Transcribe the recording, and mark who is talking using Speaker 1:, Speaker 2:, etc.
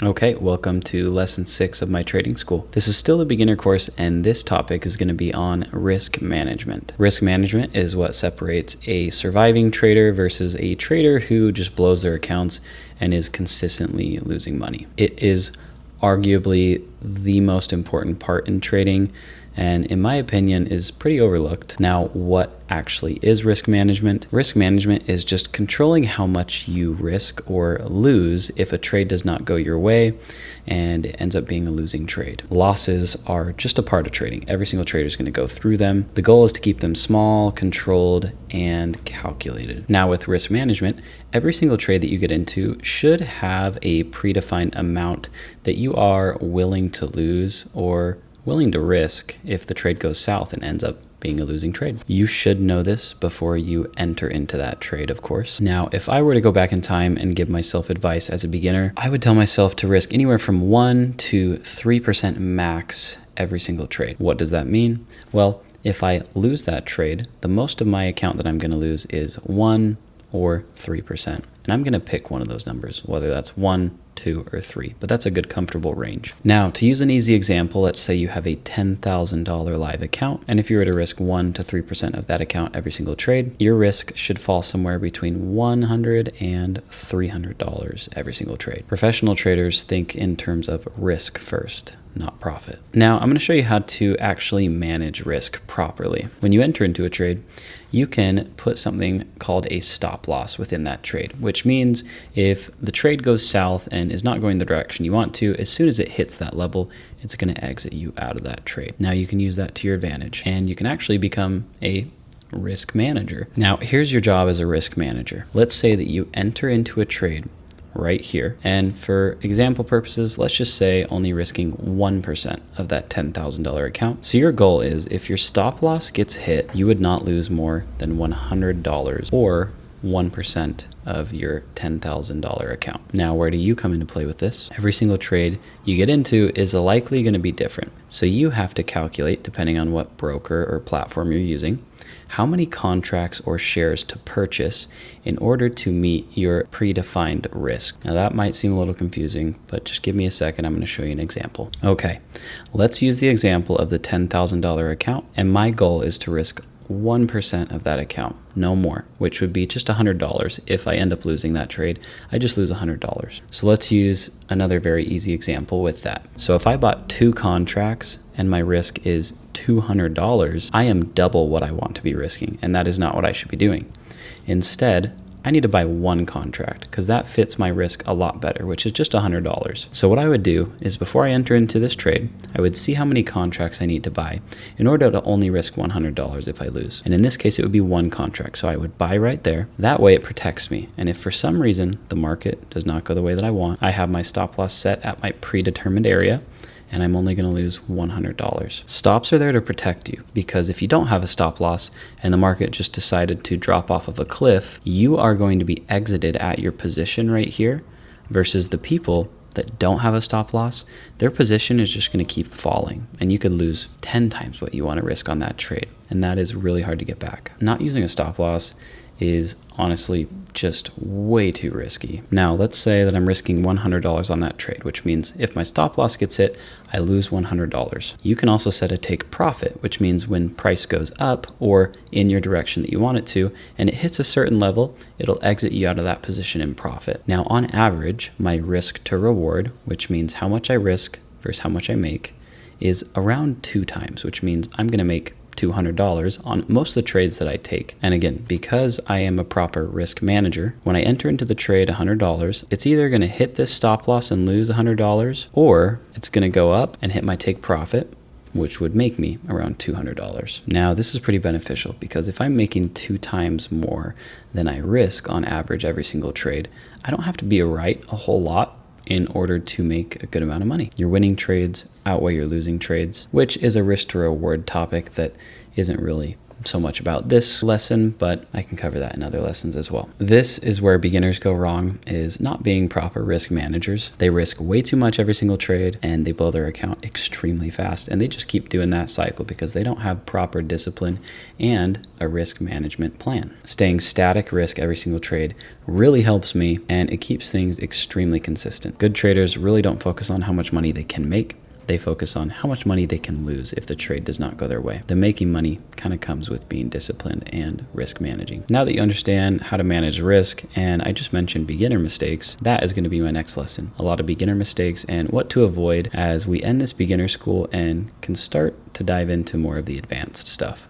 Speaker 1: Okay, welcome to lesson 6 of my trading school. This is still a beginner course, and this topic is going to be on risk management. Risk management is what separates a surviving trader versus a trader who just blows their accounts and is consistently losing money. It is arguably the most important part in trading, and in my opinion is pretty overlooked. Now, what actually is risk management? Risk management is just controlling how much you risk or lose if a trade does not go your way and it ends up being a losing trade. Losses are just a part of trading. Every single trader is going to go through them. The goal is to keep them small, controlled, and calculated. Now, with risk management, every single trade that you get into should have a predefined amount that you are willing to lose or willing to risk if the trade goes south and ends up being a losing trade. You should know this before you enter into that trade, of course. Now, if I were to go back in time and give myself advice as a beginner, I would tell myself to risk anywhere from 1 to 3% max every single trade. What does that mean? Well, if I lose that trade, the most of my account that I'm going to lose is 1 or 3%. And I'm going to pick one of those numbers, whether that's 1, 2, or 3, but that's a good comfortable range. Now, to use an easy example, let's say you have a $10,000 live account, and if you were to risk 1 to 3% of that account every single trade, your risk should fall somewhere between $100 and $300 every single trade. Professional traders think in terms of risk first, not profit. Now, I'm going to show you how to actually manage risk properly. When you enter into a trade, you can put something called a stop loss within that trade, which means if the trade goes south and is not going the direction you want to, as soon as it hits that level, it's going to exit you out of that trade. Now you can use that to your advantage, and you can actually become a risk manager. Now, here's your job as a risk manager. Let's say that you enter into a trade right here. And for example purposes, let's just say only risking 1% of that $10,000 account. So your goal is if your stop loss gets hit, you would not lose more than $100 or 1% of your $10,000 account. Now, where do you come into play with this? Every single trade you get into is likely going to be different. So you have to calculate, depending on what broker or platform you're using, how many contracts or shares to purchase in order to meet your predefined risk. Now that might seem a little confusing, but just give me a second. I'm going to show you an example. Okay, let's use the example of the $10,000 account, and my goal is to risk 1% of that account, no more, which would be just $100. If I end up losing that trade, I just lose $100. So let's use another very easy example with that. So if I bought 2 contracts and my risk is $200, I am double what I want to be risking, and that is not what I should be doing. Instead, I need to buy 1 contract because that fits my risk a lot better, which is just $100. So what I would do is before I enter into this trade, I would see how many contracts I need to buy in order to only risk $100 if I lose. And in this case, it would be 1 contract. So I would buy right there. That way it protects me. And if for some reason the market does not go the way that I want, I have my stop loss set at my predetermined area, and I'm only going to lose $100. Stops are there to protect you, because if you don't have a stop loss and the market just decided to drop off of a cliff, you are going to be exited at your position right here, versus the people that don't have a stop loss, their position is just going to keep falling, and you could lose 10 times what you want to risk on that trade, and that is really hard to get back. Not using a stop loss is honestly just way too risky. Now, let's say that I'm risking $100 on that trade, which means if my stop loss gets hit, I lose $100. You can also set a take profit, which means when price goes up or in your direction that you want it to, and it hits a certain level, it'll exit you out of that position in profit. Now, on average, my risk to reward, which means how much I risk versus how much I make, is around 2 times, which means I'm going to make $200 on most of the trades that I take. And again, because I am a proper risk manager, when I enter into the trade $100, it's either going to hit this stop loss and lose $100, or it's going to go up and hit my take profit, which would make me around $200. Now, this is pretty beneficial because if I'm making 2 times more than I risk on average every single trade, I don't have to be right a whole lot in order to make a good amount of money. Your winning trades outweigh your losing trades, which is a risk to reward topic that isn't really so much about this lesson, but I can cover that in other lessons as well. This is where beginners go wrong, is not being proper risk managers. They risk way too much every single trade and they blow their account extremely fast, and they just keep doing that cycle because they don't have proper discipline and a risk management plan. Staying static risk every single trade really helps me, and it keeps things extremely consistent. Good traders really don't focus on how much money they can make. They focus on how much money they can lose if the trade does not go their way. The making money kind of comes with being disciplined and risk managing. Now that you understand how to manage risk, and I just mentioned beginner mistakes, that is going to be my next lesson. A lot of beginner mistakes and what to avoid as we end this beginner school and can start to dive into more of the advanced stuff.